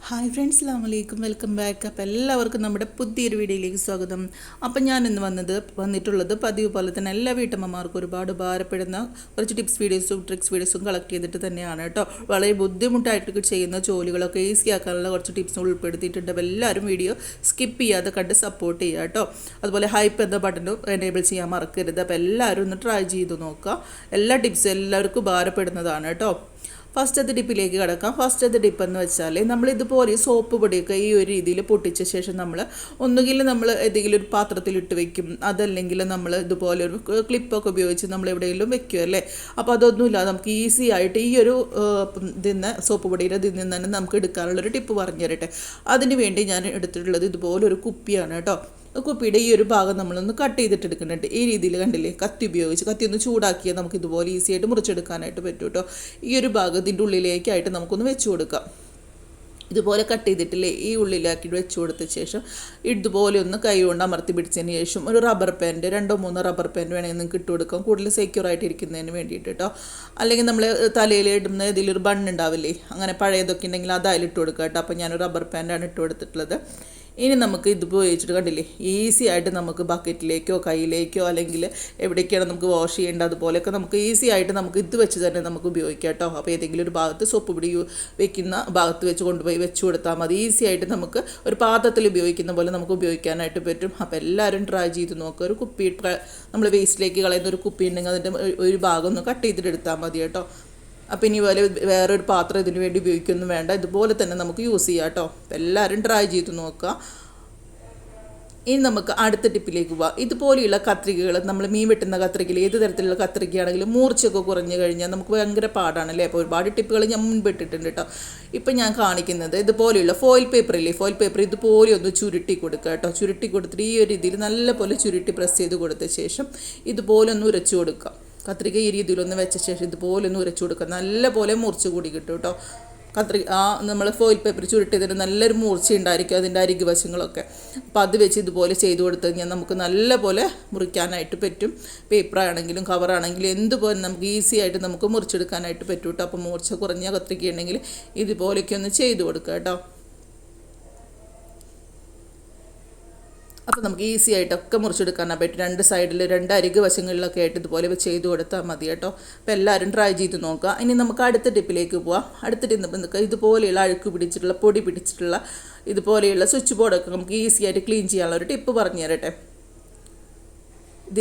Hi friends, അസ്സലാമു അലൈക്കും. Welcome back. അപ്പോൾ എല്ലാവർക്കും നമ്മുടെ പുതിയൊരു വീഡിയോയിലേക്ക് സ്വാഗതം. അപ്പം ഞാൻ ഇന്ന് വന്നിട്ടുള്ളത് പതിവ് പോലെ തന്നെ എല്ലാ വീട്ടമ്മമാർക്കും ഒരുപാട് ഭാരപ്പെടുന്ന കുറച്ച് ടിപ്സ് വീഡിയോസും ട്രിക്സ് വീഡിയോസും കളക്ട് ചെയ്തിട്ട് തന്നെയാണ് കേട്ടോ. വളരെ ബുദ്ധിമുട്ടായിട്ട് ചെയ്യുന്ന ജോലികളൊക്കെ ഈസി ആക്കാനുള്ള കുറച്ച് ടിപ്സ് ഉൾപ്പെടുത്തിയിട്ടുണ്ട്. അപ്പോൾ എല്ലാവരും വീഡിയോ സ്കിപ്പ് ചെയ്യാതെ കണ്ട് സപ്പോർട്ട് ചെയ്യുക കേട്ടോ. അതുപോലെ ഹൈപ്പ് എന്ന ബട്ടണും എനേബിൾ ചെയ്യാൻ മറക്കരുത്. അപ്പോൾ എല്ലാവരും ഒന്ന് ട്രൈ ചെയ്ത് നോക്കുക. എല്ലാ ടിപ്സും എല്ലാവർക്കും ഭാരപ്പെടുന്നതാണ് കേട്ടോ. ഫസ്റ്റത്തെ ടിപ്പിലേക്ക് കിടക്കാം. ഫസ്റ്റത്തെ ടിപ്പ് എന്ന് വെച്ചാൽ നമ്മളിതുപോലെ സോപ്പ് പൊടിയൊക്കെ ഈ ഒരു രീതിയിൽ പൊട്ടിച്ച ശേഷം ഒന്നുകിൽ നമ്മൾ ഏതെങ്കിലും ഒരു പാത്രത്തിലിട്ട് വെക്കും, അതല്ലെങ്കിൽ നമ്മൾ ഇതുപോലെ ഒരു ക്ലിപ്പൊക്കെ ഉപയോഗിച്ച് നമ്മൾ എവിടെയെങ്കിലും വെക്കും അല്ലേ. അപ്പോൾ അതൊന്നുമില്ല, നമുക്ക് ഈസി ആയിട്ട് ഈ ഒരു സോപ്പ് പൊടിയുടെ ഇതിൽ നിന്ന് തന്നെ നമുക്ക് എടുക്കാനുള്ളൊരു ടിപ്പ് പറഞ്ഞു തരട്ടെ. അതിന് വേണ്ടി ഞാൻ എടുത്തിട്ടുള്ളത് ഇതുപോലൊരു കുപ്പിയാണ് കേട്ടോ. കുപ്പിയുടെ ഈ ഒരു ഭാഗം നമ്മളൊന്ന് കട്ട് ചെയ്തിട്ട് എടുക്കുന്നുണ്ട്. ഈ രീതിയിൽ കണ്ടില്ലേ, കത്തി ഒന്ന് ചൂടാക്കിയാൽ നമുക്ക് ഇതുപോലെ ഈസി ആയിട്ട് മുറിച്ചെടുക്കാനായിട്ട് പറ്റും കേട്ടോ. ഈ ഒരു ഭാഗത്തിൻ്റെ ഉള്ളിലേക്കായിട്ട് നമുക്കൊന്ന് വെച്ച് കൊടുക്കാം. ഇതുപോലെ കട്ട് ചെയ്തിട്ടില്ലേ, ഈ ഉള്ളിലാക്കി വെച്ച് കൊടുത്ത ശേഷം ഇതുപോലെ ഒന്ന് കൈ കൊണ്ട് അമർത്തി പിടിച്ചതിന് ശേഷം ഒരു റബ്ബർ പാൻറ്റ്, 2-3 റബ്ബർ പാൻറ്റ് വേണമെങ്കിൽ നിങ്ങൾക്ക് ഇട്ട് കൊടുക്കാം, കൂടുതൽ സെക്യൂർ ആയിട്ട് ഇരിക്കുന്നതിന് വേണ്ടിയിട്ട് കേട്ടോ. അല്ലെങ്കിൽ നമ്മൾ തലയിൽ ഇടുന്ന ഇതിലൊരു ബണ്ണുണ്ടാവില്ലേ, അങ്ങനെ പഴയതൊക്കെ ഉണ്ടെങ്കിൽ അത് അതിലിട്ട് കൊടുക്കാം കേട്ടോ. അപ്പോൾ ഞാനൊരു റബ്ബർ പാൻറ്റാണ് ഇട്ട് കൊടുത്തിട്ടുള്ളത്. ഇനി നമുക്ക് ഇത് ഉപയോഗിച്ചിട്ട് കണ്ടില്ലേ, ഈസി ആയിട്ട് നമുക്ക് ബക്കറ്റിലേക്കോ കയ്യിലേക്കോ അല്ലെങ്കിൽ എവിടേക്കാണ് നമുക്ക് വാഷ് ചെയ്യേണ്ടത് അതുപോലെയൊക്കെ നമുക്ക് ഈസി ആയിട്ട് നമുക്ക് ഇത് വെച്ച് തന്നെ നമുക്ക് ഉപയോഗിക്കാം കേട്ടോ. അപ്പോൾ ഏതെങ്കിലും ഒരു ഭാഗത്ത് സോപ്പ് പൊടി വെക്കുന്ന ഭാഗത്ത് വെച്ച് കൊണ്ടുപോയി വെച്ച് കൊടുത്താൽ മതി. ഈസി ആയിട്ട് നമുക്ക് ഒരു പാത്രത്തിൽ ഉപയോഗിക്കുന്ന പോലെ നമുക്ക് ഉപയോഗിക്കാനായിട്ട് പറ്റും. അപ്പോൾ എല്ലാവരും ട്രൈ ചെയ്ത് നോക്കുക. ഒരു കുപ്പി നമ്മൾ വേസ്റ്റിലേക്ക് കളയുന്ന ഒരു കുപ്പി ഉണ്ടെങ്കിൽ അതിൻ്റെ ഒരു ഭാഗം ഒന്ന് കട്ട് ചെയ്തിട്ട് എടുത്താൽ മതി കേട്ടോ. അപ്പോൾ ഇനി വേറൊരു പാത്രം ഇതിന് വേണ്ടി ഉപയോഗിക്കൊന്നും വേണ്ട, ഇതുപോലെ തന്നെ നമുക്ക് യൂസ് ചെയ്യാം കേട്ടോ. അപ്പോൾ എല്ലാവരും ട്രൈ ചെയ്ത് നോക്കുക. ഇനി നമുക്ക് അടുത്ത ടിപ്പിലേക്ക് പോവാം. ഇതുപോലെയുള്ള കത്രികകൾ, നമ്മൾ മീൻ വെട്ടുന്ന കത്രികയിൽ ഏത് തരത്തിലുള്ള കത്രികയാണെങ്കിലും മൂർച്ചയൊക്കെ കുറഞ്ഞു കഴിഞ്ഞാൽ നമുക്ക് ഭയങ്കര പാടാണല്ലേ. അപ്പോൾ ഒരുപാട് ടിപ്പുകൾ ഞാൻ മുൻപ് ഇട്ടിട്ടുണ്ട് കേട്ടോ. ഇപ്പം ഞാൻ കാണിക്കുന്നത് ഇതുപോലെയുള്ള ഫോയിൽ പേപ്പറില്ലേ, ഫോയിൽ പേപ്പർ ഇതുപോലെ ഒന്ന് ചുരുട്ടി കൊടുക്കുക കേട്ടോ. ചുരുട്ടി കൊടുത്തിട്ട് ഈ ഒരു രീതിയിൽ നല്ലപോലെ ചുരുട്ടി പ്രസ് ചെയ്ത് കൊടുത്ത ശേഷം ഇതുപോലെ ഒന്ന് ഉരച്ചു കൊടുക്കുക. കത്രിക ഈ രീതിയിലൊന്ന് വെച്ച ശേഷം ഇതുപോലെ ഒന്ന് ഉരച്ചു കൊടുക്കുക. നല്ലപോലെ മുറിച്ച് കൂടി കിട്ടും കേട്ടോ. നമ്മൾ ഫോയിൽ പേപ്പർ ചുരുട്ടിയതിന് നല്ലൊരു മൂർച്ച ഉണ്ടായിരിക്കും അതിൻ്റെ അരികു വശങ്ങളൊക്കെ. അപ്പോൾ അത് വെച്ച് ഇതുപോലെ ചെയ്ത് കൊടുത്തു കഴിഞ്ഞാൽ നമുക്ക് നല്ലപോലെ മുറിക്കാനായിട്ട് പറ്റും. പേപ്പറാണെങ്കിലും കവറാണെങ്കിലും എന്തുപോലെ നമുക്ക് ഈസി ആയിട്ട് നമുക്ക് മുറിച്ചെടുക്കാനായിട്ട് പറ്റും കേട്ടോ. അപ്പോൾ മൂർച്ച കുറഞ്ഞ കത്രിക ഉണ്ടെങ്കിൽ ഇതുപോലെയൊക്കെ ഒന്ന് ചെയ്ത് കൊടുക്കുക കേട്ടോ. അപ്പോൾ നമുക്ക് ഈസി ആയിട്ടൊക്കെ മുറിച്ചെടുക്കാനാണ് പറ്റും. 2 സൈഡിൽ 2 അരികു വശങ്ങളിലൊക്കെ ആയിട്ട് ഇതുപോലെ ചെയ്ത് കൊടുത്താൽ മതി കേട്ടോ. അപ്പോൾ എല്ലാവരും ട്രൈ ചെയ്ത് നോക്കുക. ഇനി നമുക്ക് അടുത്ത ടിപ്പിലേക്ക് പോവാം. അടുത്ത ടിപ്പ് ഇതുപോലെയുള്ള അഴുക്ക് പിടിച്ചിട്ടുള്ള പൊടി പിടിച്ചിട്ടുള്ള ഇതുപോലെയുള്ള സ്വിച്ച് ബോർഡൊക്കെ നമുക്ക് ഈസി ആയിട്ട് ക്ലീൻ ചെയ്യാനുള്ള ഒരു ടിപ്പ് പറഞ്ഞു തരട്ടെ.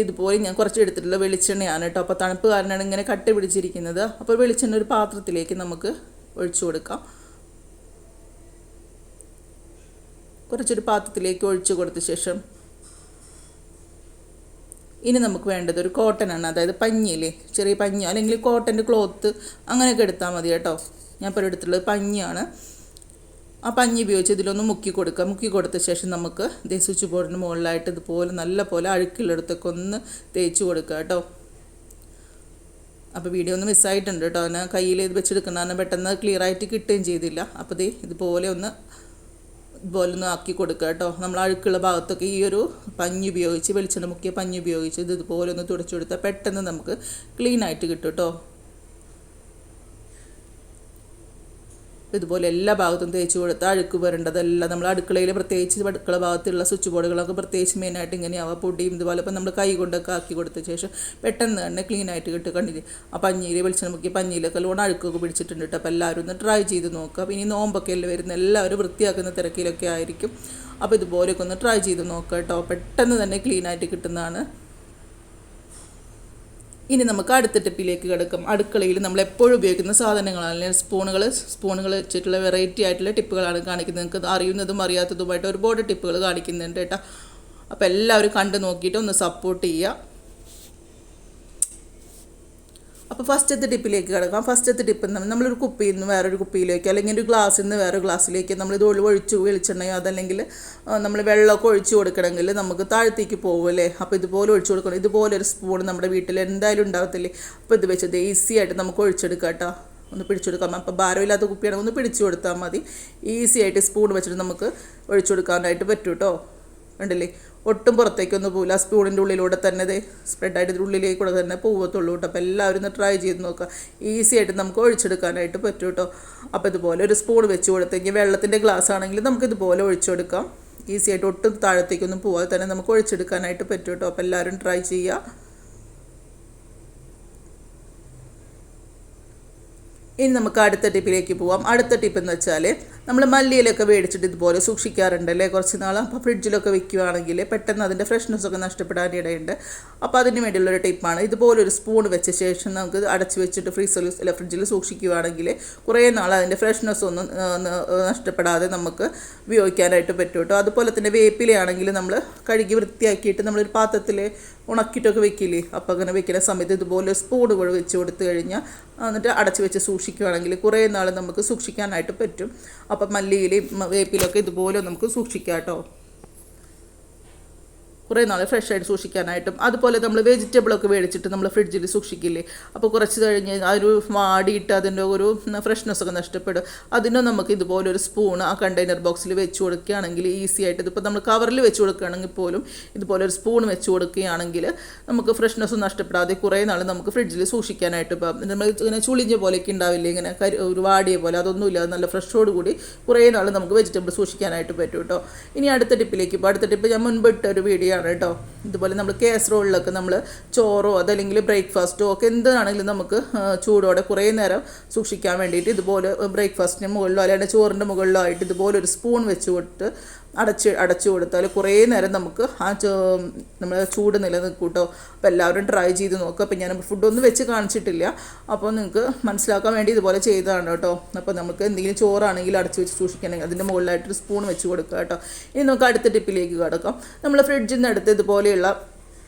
ഇതുപോലെ ഞാൻ കുറച്ച് എടുത്തിട്ടുള്ള വെളിച്ചെണ്ണയാണ് കേട്ടോ. അപ്പോൾ തണുപ്പ് കാരണമാണ് ഇങ്ങനെ കട്ട പിടിച്ചിരിക്കുന്നത്. അപ്പോൾ വെളിച്ചെണ്ണ ഒരു പാത്രത്തിലേക്ക് നമുക്ക് ഒഴിച്ചു കൊടുക്കാം. കുറച്ചൊരു പാത്രത്തിലേക്ക് ഒഴിച്ച് കൊടുത്ത ശേഷം ഇനി നമുക്ക് വേണ്ടത് ഒരു കോട്ടനാണ്, അതായത് പഞ്ഞിയില്ലേ, ചെറിയ പഞ്ഞി അല്ലെങ്കിൽ കോട്ടൻ്റെ ക്ലോത്ത് അങ്ങനെയൊക്കെ എടുത്താൽ മതി കേട്ടോ. ഞാൻ ഇപ്പോൾ എടുത്തിട്ടുള്ളത് പഞ്ഞിയാണ്. ആ പഞ്ഞി ഉപയോഗിച്ച് ഇതിലൊന്ന് മുക്കി കൊടുക്കുക. മുക്കി കൊടുത്ത ശേഷം നമുക്ക് സ്വിച്ച് ബോർഡിന് മുകളിലായിട്ട് ഇതുപോലെ നല്ല പോലെ അഴുക്കിലെടുത്തൊക്കെ ഒന്ന് തേച്ച് കൊടുക്കുക കേട്ടോ. അപ്പോൾ വീഡിയോ ഒന്ന് മിസ്സായിട്ടുണ്ട് കേട്ടോ. ഞാൻ കയ്യിൽ ഇത് വെച്ചെടുക്കുന്നതാണ്, പെട്ടെന്ന് ക്ലിയർ ആയിട്ട് കിട്ടുകയും ചെയ്തില്ല. അപ്പോൾ ഇതുപോലെ ഒന്ന് ആക്കി കൊടുക്കുക കേട്ടോ. നമ്മൾ അഴുക്കുള്ള ഭാഗത്തൊക്കെ ഈ ഒരു പഞ്ഞി ഉപയോഗിച്ച്, വെളിച്ചെണ്ണ മുക്കിയ പഞ്ഞി ഉപയോഗിച്ച് ഇതുപോലെ ഒന്ന് തുടച്ചു കൊടുത്താൽ പെട്ടെന്ന് നമുക്ക് ക്ലീൻ ആയിട്ട് കിട്ടും കേട്ടോ. ഇതുപോലെ എല്ലാ ഭാഗത്തും തേച്ച് കൊടുത്താൽ അഴുക്ക് വരേണ്ടതെല്ലാം നമ്മൾ അടുക്കളയിൽ പ്രത്യേകിച്ച് അടുക്കള ഭാഗത്തുള്ള സ്വിച്ച് ബോർഡുകളൊക്കെ പ്രത്യേകിച്ച് മെയിനായിട്ട് ഇങ്ങനെയാവുക. പൊടിയും ഇതുപോലെ ഇപ്പം നമ്മൾ കൈ കൊണ്ടൊക്കെ ആക്കി കൊടുത്ത ശേഷം പെട്ടെന്ന് തന്നെ ക്ലീൻ ആയിട്ട് കിട്ടും. കണ്ടില്ലേ, ആ പഞ്ഞിയിൽ വെളിച്ചെണ്ണ മുക്കിയ പഞ്ഞിയിലൊക്കെ ലോൺ അഴുക്കൊക്കെ പിടിച്ചിട്ടുണ്ട് കേട്ടോ. അപ്പോൾ എല്ലാവരും ഒന്ന് ട്രൈ ചെയ്ത് നോക്കുക. അപ്പോൾ ഇനി നോമ്പൊക്കെ അല്ലേ വരുന്ന, എല്ലാവരും വൃത്തിയാക്കുന്ന തിരക്കിലൊക്കെ ആയിരിക്കും. അപ്പോൾ ഇതുപോലെയൊക്കെ ഒന്ന് ട്രൈ ചെയ്ത് നോക്കുക കേട്ടോ. പെട്ടെന്ന് തന്നെ ക്ലീൻ ആയിട്ട് കിട്ടുന്നതാണ്. ഇനി നമുക്ക് അടുത്ത ടിപ്പിലേക്ക് കിടക്കും. അടുക്കളയിൽ നമ്മൾ എപ്പോഴും ഉപയോഗിക്കുന്ന സാധനങ്ങളാണ് സ്പൂണുകൾ വെച്ചിട്ടുള്ള വെറൈറ്റി ആയിട്ടുള്ള ടിപ്പുകളാണ് കാണിക്കുന്നത്. നിങ്ങൾക്ക് അറിയുന്നതും അറിയാത്തതുമായിട്ട് ഒരുപാട് ടിപ്പുകൾ കാണിക്കുന്നുണ്ട് കേട്ടോ. അപ്പോൾ എല്ലാവരും കണ്ടു നോക്കിയിട്ട് ഒന്ന് സപ്പോർട്ട് ചെയ്യുക. അപ്പോൾ ഫസ്റ്റത്തെ ടിപ്പിലേക്ക് കിടക്കാം. ഫസ്റ്റത്തെ ടിപ്പ് നമ്മളൊരു കുപ്പിയിൽ നിന്ന് വേറൊരു കുപ്പിയിലേക്ക്, അല്ലെങ്കിൽ ഒരു ഗ്ലാസ്സിൽ നിന്ന് വേറൊരു ഗ്ലാസ്സിലേക്ക് നമ്മളിത് ഒഴിച്ച് വെളിച്ചെണ്ണയോ അതല്ലെങ്കിൽ നമ്മൾ വെള്ളമൊക്കെ ഒഴിച്ച് കൊടുക്കണമെങ്കിൽ നമുക്ക് താഴത്തേക്ക് പോകുമല്ലേ. അപ്പോൾ ഇതുപോലെ ഒഴിച്ച് കൊടുക്കണം. ഇതുപോലെ ഒരു സ്പൂൺ നമ്മുടെ വീട്ടിൽ എന്തായാലും ഉണ്ടാകത്തില്ലേ. അപ്പോൾ ഇത് വെച്ചത് ഈസി ആയിട്ട് നമുക്ക് ഒഴിച്ചെടുക്കാം കേട്ടോ. ഒന്ന് പിടിച്ചെടുക്കാം. അപ്പോൾ ഭാരമില്ലാത്ത കുപ്പിയാണെങ്കിൽ ഒന്ന് പിടിച്ചു കൊടുത്താൽ മതി. ഈസി ആയിട്ട് സ്പൂൺ വെച്ചിട്ട് നമുക്ക് ഒഴിച്ചു കൊടുക്കാനായിട്ട് പറ്റും കേട്ടോ. ഉണ്ടല്ലേ, ഒട്ടും പുറത്തേക്കൊന്നും പോവില്ല. സ്പൂണിൻ്റെ ഉള്ളിലൂടെ തന്നെ ഇത് സ്പ്രെഡായിട്ട് ഇതിൻ്റെ ഉള്ളിലേക്കൂടെ തന്നെ പോവത്തുള്ളൂ കേട്ടോ. അപ്പോൾ എല്ലാവരും ഒന്ന് ട്രൈ ചെയ്ത് നോക്കുക. ഈസി ആയിട്ട് നമുക്ക് ഒഴിച്ചെടുക്കാനായിട്ട് പറ്റും കേട്ടോ. അപ്പോൾ ഇതുപോലെ ഒരു സ്പൂൺ വെച്ച് കൊടുത്തെങ്കിൽ വെള്ളത്തിൻ്റെ ഗ്ലാസ് ആണെങ്കിൽ നമുക്ക് ഇതുപോലെ ഒഴിച്ചെടുക്കാം. ഈസി ആയിട്ട് ഒട്ടും താഴത്തേക്കൊന്നും പോവാതെ തന്നെ നമുക്ക് ഒഴിച്ചെടുക്കാനായിട്ട് പറ്റും കേട്ടോ. അപ്പോൾ എല്ലാവരും ട്രൈ ചെയ്യുക. ഇനി നമുക്ക് അടുത്ത ടിപ്പിലേക്ക് പോവാം. അടുത്ത ടിപ്പ് എന്ന് വെച്ചാൽ നമ്മൾ മല്ലിയിലൊക്കെ മേടിച്ചിട്ട് ഇതുപോലെ സൂക്ഷിക്കാറുണ്ടല്ലേ കുറച്ച് നാൾ. അപ്പോൾ ഫ്രിഡ്ജിലൊക്കെ വെക്കുകയാണെങ്കിൽ പെട്ടെന്ന് അതിൻ്റെ ഫ്രഷ്നെസ്സൊക്കെ നഷ്ടപ്പെടാനിടയുണ്ട്. അപ്പോൾ അതിന് വേണ്ടിയുള്ളൊരു ടിപ്പാണ്. ഇതുപോലെ ഒരു സ്പൂൺ വെച്ച ശേഷം നമുക്ക് അടച്ച് വെച്ചിട്ട് ഫ്രിഡ്ജിൽ സൂക്ഷിക്കുകയാണെങ്കിൽ കുറേ നാൾ അതിൻ്റെ ഫ്രഷ്നെസ് ഒന്നും നഷ്ടപ്പെടാതെ നമുക്ക് ഉപയോഗിക്കാനായിട്ട് പറ്റും കേട്ടോ. അതുപോലെ തന്നെ വേപ്പിലയാണെങ്കിൽ നമ്മൾ കഴുകി വൃത്തിയാക്കിയിട്ട് നമ്മളൊരു പാത്രത്തിൽ ഉണക്കിയിട്ടൊക്കെ വെക്കില്ലേ, അപ്പോൾ അങ്ങനെ വെക്കുന്ന സമയത്ത് ഇതുപോലെ സ്പൂൺ കൂടെ വെച്ച് കൊടുത്തു കഴിഞ്ഞാൽ എന്നിട്ട് അടച്ച് വെച്ച് സൂക്ഷിക്കുകയാണെങ്കിൽ കുറേ നാൾ നമുക്ക് സൂക്ഷിക്കാനായിട്ട് പറ്റും. അപ്പം മല്ലിയിലും വേപ്പിലൊക്കെ ഇതുപോലെ നമുക്ക് സൂക്ഷിക്കാം കേട്ടോ, കുറേ നാൾ ഫ്രഷ് ആയിട്ട് സൂക്ഷിക്കാനായിട്ടും. അതുപോലെ നമ്മൾ വെജിറ്റബിളൊക്കെ മേടിച്ചിട്ട് നമ്മൾ ഫ്രിഡ്ജിൽ സൂക്ഷിക്കില്ലേ, അപ്പോൾ കുറച്ച് കഴിഞ്ഞ് ആ ഒരു വാടിയിട്ട് അതിൻ്റെ ഒരു ഫ്രഷ്നെസ്സൊക്കെ നഷ്ടപ്പെടും. അതിനും നമുക്ക് ഇതുപോലെ ഒരു സ്പൂൺ ആ കണ്ടെയ്നർ ബോക്സിൽ വെച്ച് കൊടുക്കുകയാണെങ്കിൽ ഈസി ആയിട്ട്, ഇതിപ്പോൾ നമ്മൾ കവറിൽ വെച്ച് കൊടുക്കുകയാണെങ്കിൽ പോലും ഇതുപോലെ ഒരു സ്പൂൺ വെച്ച് കൊടുക്കുകയാണെങ്കിൽ നമുക്ക് ഫ്രഷ്നെസ്സും നഷ്ടപ്പെടാതെ കുറേ നാൾ നമുക്ക് ഫ്രിഡ്ജിൽ സൂക്ഷിക്കാനായിട്ട്. ഇപ്പം നമ്മൾ ഇങ്ങനെ ചുളിഞ്ഞ പോലെയൊക്കെ ഉണ്ടാവില്ലേ, ഇങ്ങനെ ഒരു വാടിയ പോലെ, അതൊന്നുമില്ല, നല്ല ഫ്രഷോടുകൂടി കുറേ നാൾ നമുക്ക് വെജിറ്റബിൾ സൂക്ഷിക്കാനായിട്ട് പറ്റും കേട്ടോ. ഇനി അടുത്ത ടിപ്പിലേക്ക് ഇപ്പോൾ അടുത്ത ടിപ്പ് ഞാൻ മുൻപ് ഇട്ട ഒരു വീഡിയോ കേട്ടോ. ഇതുപോലെ നമ്മൾ കാസറോളിലൊക്കെ നമ്മൾ ചോറോ അതല്ലെങ്കിൽ ബ്രേക്ക്ഫാസ്റ്റോ ഒക്കെ എന്താണെങ്കിലും നമുക്ക് ചൂടോടെ കുറേ നേരം സൂക്ഷിക്കാൻ വേണ്ടിയിട്ട് ഇതുപോലെ ബ്രേക്ക്ഫാസ്റ്റിന് മുകളിലോ അല്ലെങ്കിൽ ചോറിൻ്റെ മുകളിലോ ആയിട്ട് ഇതുപോലെ ഒരു സ്പൂൺ വെച്ച് കൊടുത്ത് അടച്ചു കൊടുത്താൽ കുറേ നേരം നമുക്ക് നമ്മൾ ചൂട് നിലനിൽക്കും കേട്ടോ. അപ്പോൾ എല്ലാവരും ട്രൈ ചെയ്ത് നോക്കുക. അപ്പോൾ ഞാൻ ഫുഡൊന്നും വെച്ച് കാണിച്ചിട്ടില്ല, അപ്പോൾ നിങ്ങൾക്ക് മനസ്സിലാക്കാൻ വേണ്ടി ഇതുപോലെ ചെയ്തതാണ് കേട്ടോ. അപ്പോൾ നമുക്ക് എന്തെങ്കിലും ചോറാണെങ്കിൽ അടച്ചു വെച്ച് സൂക്ഷിക്കണമെങ്കിൽ അതിൻ്റെ മുകളിലായിട്ടൊരു സ്പൂൺ വെച്ച് കൊടുക്കുക കേട്ടോ. ഇനി നമുക്ക് അടുത്ത ടിപ്പിലേക്ക് കിടക്കാം. നമ്മൾ ഫ്രിഡ്ജിൽ നിന്ന് എടുത്ത് ഇതുപോലെയുള്ള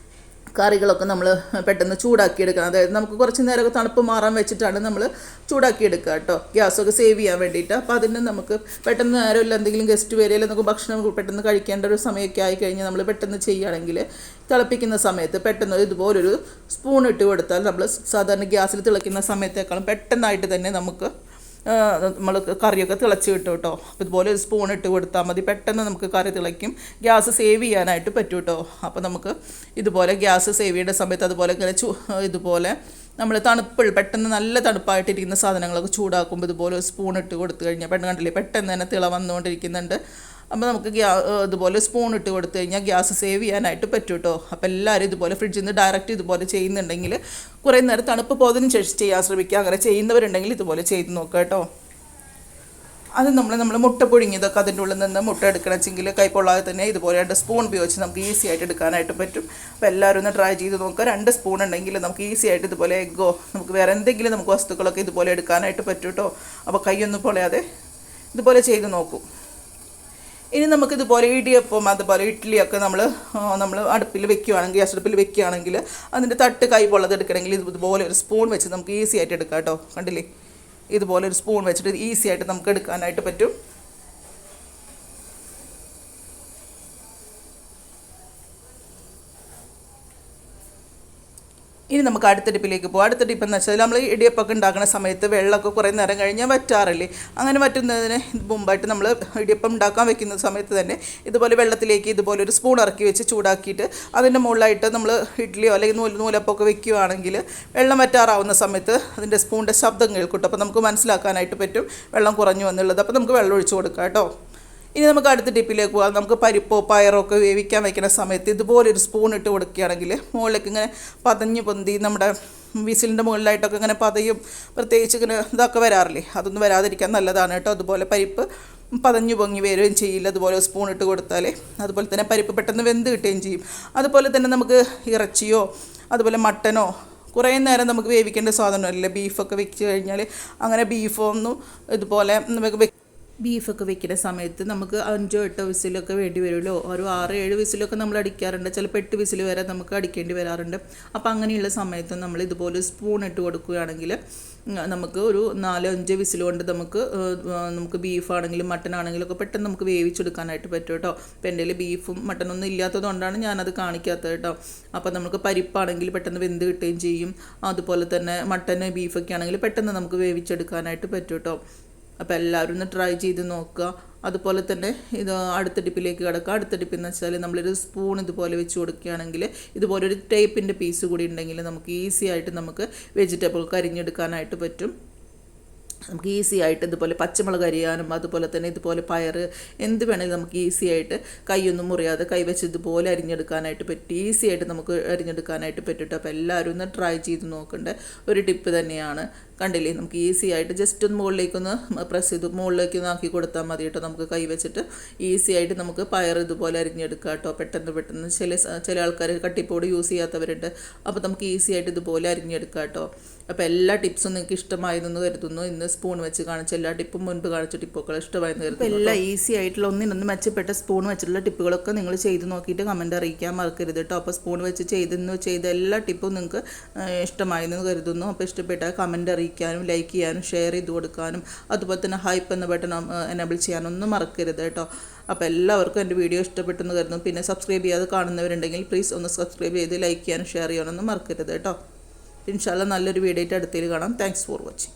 കറികളൊക്കെ നമ്മൾ പെട്ടെന്ന് ചൂടാക്കിയെടുക്കണം. അതായത് നമുക്ക് കുറച്ച് നേരമൊക്കെ തണുപ്പ് മാറാൻ വെച്ചിട്ടാണ് നമ്മൾ ചൂടാക്കിയെടുക്കുക കേട്ടോ, ഗ്യാസൊക്കെ സേവ് ചെയ്യാൻ വേണ്ടിയിട്ട്. അപ്പോൾ അതിന് നമുക്ക് പെട്ടെന്ന് നേരമില്ല, എന്തെങ്കിലും ഗസ്റ്റ് വരികയില്ല, നമുക്ക് ഭക്ഷണം പെട്ടെന്ന് കഴിക്കേണ്ട ഒരു സമയമൊക്കെ ആയിക്കഴിഞ്ഞാൽ നമ്മൾ പെട്ടെന്ന് ചെയ്യുകയാണെങ്കിൽ തിളപ്പിക്കുന്ന സമയത്ത് പെട്ടെന്ന് ഇതുപോലൊരു സ്പൂൺ ഇട്ട് കൊടുത്താൽ നമ്മൾ സാധാരണ ഗ്യാസിൽ തിളയ്ക്കുന്ന സമയത്തേക്കാളും പെട്ടെന്നായിട്ട് തന്നെ നമുക്ക് നമ്മൾ കറിയൊക്കെ തിളച്ച് കിട്ടും കേട്ടോ. അപ്പോൾ ഇതുപോലെ ഒരു സ്പൂൺ ഇട്ട് കൊടുത്താൽ മതി, പെട്ടെന്ന് നമുക്ക് കറി തിളയ്ക്കും, ഗ്യാസ് സേവ് ചെയ്യാനായിട്ട് പറ്റും കേട്ടോ. അപ്പോൾ നമുക്ക് ഇതുപോലെ ഗ്യാസ് സേവ് ചെയ്യേണ്ട സമയത്ത് അതുപോലെ ഇങ്ങനെ ഇതുപോലെ നമ്മൾ പെട്ടെന്ന് നല്ല തണുപ്പായിട്ടിരിക്കുന്ന സാധനങ്ങളൊക്കെ ചൂടാക്കുമ്പോൾ ഇതുപോലെ ഒരു സ്പൂൺ ഇട്ട് കൊടുത്തു കഴിഞ്ഞാൽ കണ്ടില്ലേ പെട്ടെന്ന് തന്നെ തിള വന്നുകൊണ്ടിരിക്കുന്നുണ്ട്. അപ്പോൾ നമുക്ക് ഇതുപോലെ സ്പൂൺ ഇട്ട് കൊടുത്തു കഴിഞ്ഞാൽ ഗ്യാസ് സേവ് ചെയ്യാനായിട്ട് പറ്റും കേട്ടോ. അപ്പോൾ എല്ലാവരും ഇതുപോലെ ഫ്രിഡ്ജിൽ നിന്ന് ഡയറക്റ്റ് ഇതുപോലെ ചെയ്യുന്നുണ്ടെങ്കിൽ കുറേ നേരം തണുപ്പ് പോയതിന് ശേഷം ചെയ്യാൻ ശ്രമിക്കുക. അങ്ങനെ ചെയ്യുന്നവരുണ്ടെങ്കിൽ ഇതുപോലെ ചെയ്ത് നോക്കുക കേട്ടോ. അത് നമ്മൾ മുട്ട പുഴുങ്ങിയതൊക്കെ അതിൻ്റെ ഉള്ളിൽ നിന്ന് മുട്ട എടുക്കണമെങ്കിൽ കൈപ്പൊള്ളാതെ തന്നെ ഇതുപോലെ 2 സ്പൂൺ ഉപയോഗിച്ച് നമുക്ക് ഈസി ആയിട്ട് എടുക്കാനായിട്ട് പറ്റും. അപ്പോൾ എല്ലാവരും ഒന്ന് ട്രൈ ചെയ്ത് നോക്കുക. 2 സ്പൂൺ ഉണ്ടെങ്കിൽ നമുക്ക് ഈസി ആയിട്ട് ഇതുപോലെ എഗ്ഗോ നമുക്ക് വേറെ എന്തെങ്കിലും നമുക്ക് വസ്തുക്കളൊക്കെ ഇതുപോലെ എടുക്കാനായിട്ട് പറ്റും കേട്ടോ. അപ്പോൾ കൈയൊന്നും പൊളയാതെ ഇതുപോലെ ചെയ്ത് നോക്കൂ. ഇനി നമുക്കിതുപോലെ ഇടിയപ്പം അതുപോലെ ഇഡ്ഡലിയൊക്കെ നമ്മൾ അടുപ്പിൽ വെക്കുകയാണെങ്കിൽ ഗ്യാസ് അടുപ്പിൽ വെക്കുകയാണെങ്കിൽ അതിൻ്റെ തട്ട് കൈ പൊള്ളതെടുക്കണമെങ്കിൽ ഇതുപോലെ ഒരു സ്പൂൺ വെച്ച് നമുക്ക് ഈസി ആയിട്ട് എടുക്കാം കേട്ടോ. കണ്ടില്ലേ, ഇതുപോലെ ഒരു സ്പൂൺ വെച്ചിട്ട് ഈസി ആയിട്ട് നമുക്ക് എടുക്കാനായിട്ട് പറ്റും. ഇനി നമുക്ക് അടുത്ത ടിപ്പിലേക്ക് പോകാം. അടുത്ത ടിപ്പ് എന്ന് വെച്ചാൽ നമ്മൾ ഇടിയപ്പമൊക്കെ ഉണ്ടാക്കുന്ന സമയത്ത് വെള്ളമൊക്കെ കുറേ നേരം കഴിഞ്ഞാൽ വറ്റാറില്ലേ, അങ്ങനെ വറ്റുന്നതിന് മുമ്പായിട്ട് നമ്മൾ ഇടിയപ്പം ഉണ്ടാക്കാൻ വെക്കുന്ന സമയത്ത് തന്നെ ഇതുപോലെ വെള്ളത്തിലേക്ക് ഇതുപോലെ ഒരു സ്പൂൺ ഇറക്കി വെച്ച് ചൂടാക്കിയിട്ട് അതിൻ്റെ മുകളിലായിട്ട് നമ്മൾ ഇഡ്ഡലിയോ അല്ലെങ്കിൽ നൂലപ്പമൊക്കെ വെക്കുകയാണെങ്കിൽ വെള്ളം വറ്റാറാവുന്ന സമയത്ത് അതിൻ്റെ സ്പൂണിൻ്റെ ശബ്ദം കേൾക്കും. അപ്പോൾ നമുക്ക് മനസ്സിലാക്കാനായിട്ട് പറ്റും വെള്ളം കുറഞ്ഞു എന്നുള്ളത്. അപ്പോൾ നമുക്ക് വെള്ളം ഒഴിച്ച് കൊടുക്കാം കേട്ടോ. ഇനി നമുക്ക് അടുത്ത ടിപ്പിലേക്ക് പോകാം. നമുക്ക് പരിപ്പോ പയറോ ഒക്കെ വേവിക്കാൻ വയ്ക്കുന്ന സമയത്ത് ഇതുപോലെ ഒരു സ്പൂൺ ഇട്ട് കൊടുക്കുകയാണെങ്കിൽ മുകളിലേക്ക് ഇങ്ങനെ പതഞ്ഞ് പൊന്തി നമ്മുടെ വിസിലിൻ്റെ മുകളിലായിട്ടൊക്കെ ഇങ്ങനെ പതയും പ്രത്യേകിച്ച് ഇങ്ങനെ ഇതൊക്കെ വരാറില്ലേ, അതൊന്നും വരാതിരിക്കാൻ നല്ലതാണ് കേട്ടോ. അതുപോലെ പരിപ്പ് പതഞ്ഞു പൊങ്ങി വരികയും ചെയ്യില്ല അതുപോലെ സ്പൂൺ ഇട്ട് കൊടുത്താൽ. അതുപോലെ തന്നെ പരിപ്പ് പെട്ടെന്ന് വെന്ത് കിട്ടുകയും ചെയ്യും. അതുപോലെ തന്നെ നമുക്ക് ഇറച്ചിയോ അതുപോലെ മട്ടനോ കുറേ നേരം നമുക്ക് വേവിക്കേണ്ട സാധനമല്ലേ, ബീഫൊക്കെ വെച്ച് കഴിഞ്ഞാൽ അങ്ങനെ ബീഫൊന്നും ഇതുപോലെ നമുക്ക് ബീഫൊക്കെ വെക്കുന്ന സമയത്ത് നമുക്ക് 5-8 വിസിലൊക്കെ വേണ്ടി വരുമല്ലോ. ഒരു 6-7 വിസിലൊക്കെ നമ്മൾ അടിക്കാറുണ്ട്, ചിലപ്പോൾ 8 വിസിൽ വരെ നമുക്ക് അടിക്കേണ്ടി വരാറുണ്ട്. അപ്പോൾ അങ്ങനെയുള്ള സമയത്ത് നമ്മൾ ഇതുപോലെ സ്പൂൺ ഇട്ട് കൊടുക്കുകയാണെങ്കിൽ നമുക്ക് ഒരു 4-5 വിസിൽ കൊണ്ട് നമുക്ക് ബീഫാണെങ്കിലും മട്ടനാണെങ്കിലും ഒക്കെ പെട്ടെന്ന് നമുക്ക് വേവിച്ചെടുക്കാനായിട്ട് പറ്റും കേട്ടോ. അപ്പോൾ എൻ്റെ കയ്യിൽ ബീഫും മട്ടനൊന്നും ഇല്ലാത്തതുകൊണ്ടാണ് ഞാനത് കാണിക്കാത്തത് കേട്ടോ. അപ്പോൾ നമുക്ക് പരിപ്പാണെങ്കിൽ പെട്ടെന്ന് വെന്ത് കിട്ടുകയും ചെയ്യും. അതുപോലെ തന്നെ മട്ടന് ബീഫൊക്കെ ആണെങ്കിൽ പെട്ടെന്ന് നമുക്ക് വേവിച്ചെടുക്കാനായിട്ട് പറ്റും കേട്ടോ. അപ്പോൾ എല്ലാവരും ഒന്ന് ട്രൈ ചെയ്ത് നോക്കുക. അതുപോലെ തന്നെ ഇത് അടുത്ത ടിപ്പിലേക്ക് കിടക്കുക. അടുത്ത ടിപ്പ് എന്ന് വെച്ചാൽ നമ്മളൊരു സ്പൂൺ ഇതുപോലെ വെച്ച് കൊടുക്കുകയാണെങ്കിൽ ഇതുപോലൊരു ടേപ്പിൻ്റെ പീസ് കൂടി ഉണ്ടെങ്കിൽ നമുക്ക് ഈസി ആയിട്ട് നമുക്ക് വെജിറ്റബിൾ അരിഞ്ഞെടുക്കാനായിട്ട് പറ്റും. നമുക്ക് ഈസി ആയിട്ട് ഇതുപോലെ പച്ചമുളക് അരിയാനും അതുപോലെ തന്നെ ഇതുപോലെ പയർ എന്ത് വേണമെങ്കിലും നമുക്ക് ഈസി ആയിട്ട് കൈയൊന്നും മുറിയാതെ കൈവച്ച് ഇതുപോലെ അരിഞ്ഞെടുക്കാനായിട്ട് പറ്റും. ഈസി ആയിട്ട് നമുക്ക് അരിഞ്ഞെടുക്കാനായിട്ട് പറ്റും. അപ്പോൾ എല്ലാവരും ഒന്ന് ട്രൈ ചെയ്ത് നോക്കേണ്ട ഒരു ടിപ്പ് തന്നെയാണ്. കണ്ടില്ലേ, നമുക്ക് ഈസി ആയിട്ട് ജസ്റ്റ് ഒന്ന് മുകളിലേക്കൊന്ന് പ്രസ് ചെയ്ത് മുകളിലേക്കൊന്ന് ആക്കി കൊടുത്താൽ മതി കേട്ടോ. നമുക്ക് കൈ വെച്ചിട്ട് ഈസി ആയിട്ട് നമുക്ക് പയർ ഇതുപോലെ അരിഞ്ഞെടുക്കാം കേട്ടോ. പെട്ടെന്ന് ചില ആൾക്കാർ കട്ടിപ്പോട് യൂസ് ചെയ്യാത്തവരുണ്ട്. അപ്പോൾ നമുക്ക് ഈസി ആയിട്ട് ഇതുപോലെ അരിഞ്ഞെടുക്കാം കേട്ടോ. അപ്പോൾ എല്ലാ ടിപ്സും നിങ്ങൾക്ക് ഇഷ്ടമായെന്ന് കരുതുന്നു. ഇന്ന് സ്പൂൺ വെച്ച് കാണിച്ച എല്ലാ ടിപ്പും മുൻപ് കാണിച്ച ടിപ്പൊക്കെ ഇഷ്ടമായെന്ന് കരുതുന്നു. എല്ലാം ഈസി ആയിട്ടുള്ള ഒന്നിനൊന്ന് മെച്ചപ്പെട്ട സ്പൂൺ വെച്ചിട്ടുള്ള ടിപ്പുകളൊക്കെ നിങ്ങൾ ചെയ്ത് നോക്കിയിട്ട് കമൻറ്റ് അറിയിക്കാൻ മറക്കരുത് കേട്ടോ. അപ്പോൾ സ്പൂൺ വെച്ച് ചെയ്ത എല്ലാ ടിപ്പും നിങ്ങൾക്ക് ഇഷ്ടമായെന്ന് കരുതുന്നു. അപ്പോൾ ഇഷ്ടപ്പെട്ടാൽ കമൻറ്റ് അറിയിക്കാനും ലൈക്ക് ചെയ്യാനും ഷെയർ ചെയ്ത് കൊടുക്കാനും അതുപോലെ തന്നെ ഹൈപ്പ് എന്ന ബട്ടൺ എനേബിൾ ചെയ്യാനൊന്നും മറക്കരുത് കേട്ടോ. അപ്പോൾ എല്ലാവർക്കും എൻ്റെ വീഡിയോ ഇഷ്ടപ്പെട്ടെന്ന് കരുതുന്നു. പിന്നെ സബ്സ്ക്രൈബ് ചെയ്യാതെ കാണുന്നവരുണ്ടെങ്കിൽ പ്ലീസ് ഒന്ന് സബ്സ്ക്രൈബ് ചെയ്ത് ലൈക്ക് ചെയ്യാനും ഷെയർ ചെയ്യാനൊന്നും മറക്കരുത് കേട്ടോ. ഇൻഷാല്ലാ നല്ലൊരു വീഡിയോ ആയിട്ട് അടുത്തതിൽ കാണാം. Thanks for watching.